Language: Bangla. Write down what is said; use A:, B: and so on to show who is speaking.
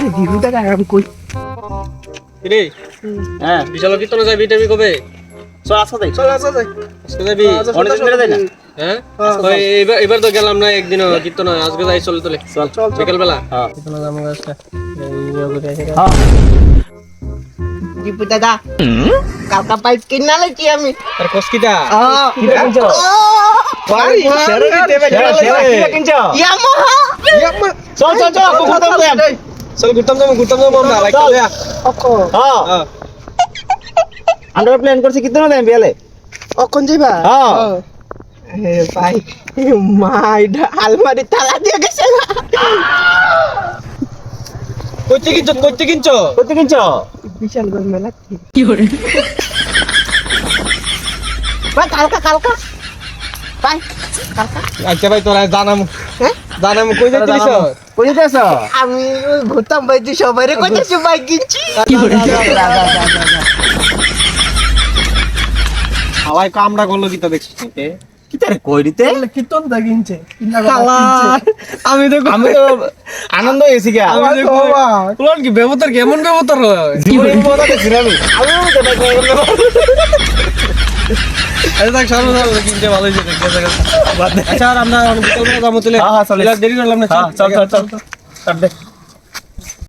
A: আরে দিদু দাদা আমি কই
B: রে
C: হ্যাঁ
B: বিশাল কীর্তনে যাবি টাবি কবে
C: চল আসো দেখ
A: চল আসা যাই
B: আজকে যাবি
C: অনেক দিন ধরে যাই না
B: হ্যাঁ ওই এবার তো গেলাম না একদিন কীর্তন আজকে যাই চল চলে
C: চল
A: চল
B: বিকেল বেলা
C: হ্যাঁ
B: কীর্তন যাবো আজকে
C: হ্যাঁ
A: দীপু দাদা কালকা পাইপ কিনা লাগি আমি
B: আর কসকিটা
C: কি কিনছো
A: বাড়ি
C: শেয়ার দিতে হবে শেয়ার কি কিনছো
A: ইয়ামাহা
C: চল চল চল আপু খতম দেন
B: চল ঘুরতাম যাবো আমরা লাইক
C: চল।
B: করে
A: অকো
C: হ্যাঁ আমরা প্ল্যান করছি কিতনা দেন বিয়ালে
A: অকন যাইবা
C: হ্যাঁ।
A: এ ভাই মাইডা আলমারি তালা দিয়ে গেছে
B: কইতে কিনছো
C: কত কিনছো
A: বিশাল গর মেলা কি করে ভাই কালকা ভাই কালকা
B: আচ্ছা ভাই তোরা জানাম
A: হ্যাঁ
B: কই যাইতে দিছ
C: কই যেতেছো
A: আমি ঘুরতাম ভাই তুই সবাই রে কইতেছি ভাই কিনছি কি করে
B: হাওয়াই কামড়া করলো কিতা দেখছিস
C: কি তারে কই দিতে
A: কীর্তন দা কিনছে
B: আমি তো
C: আনন্দ হইছে গা
B: আমি দেখো কোন কি ব্যবতার কেমন ব্যবতার হয়
C: জীবনে মজা দেখছি না আমি তো দেখো
B: আরে দেখ সামনে যাও কিনতে ভালো হইছে দেখ আচ্ছা আর আমরা বিকেল বেলা যাবো চলে
C: হ্যাঁ, চলে।
B: দেরি করলাম না
C: চল চল চল কাট দে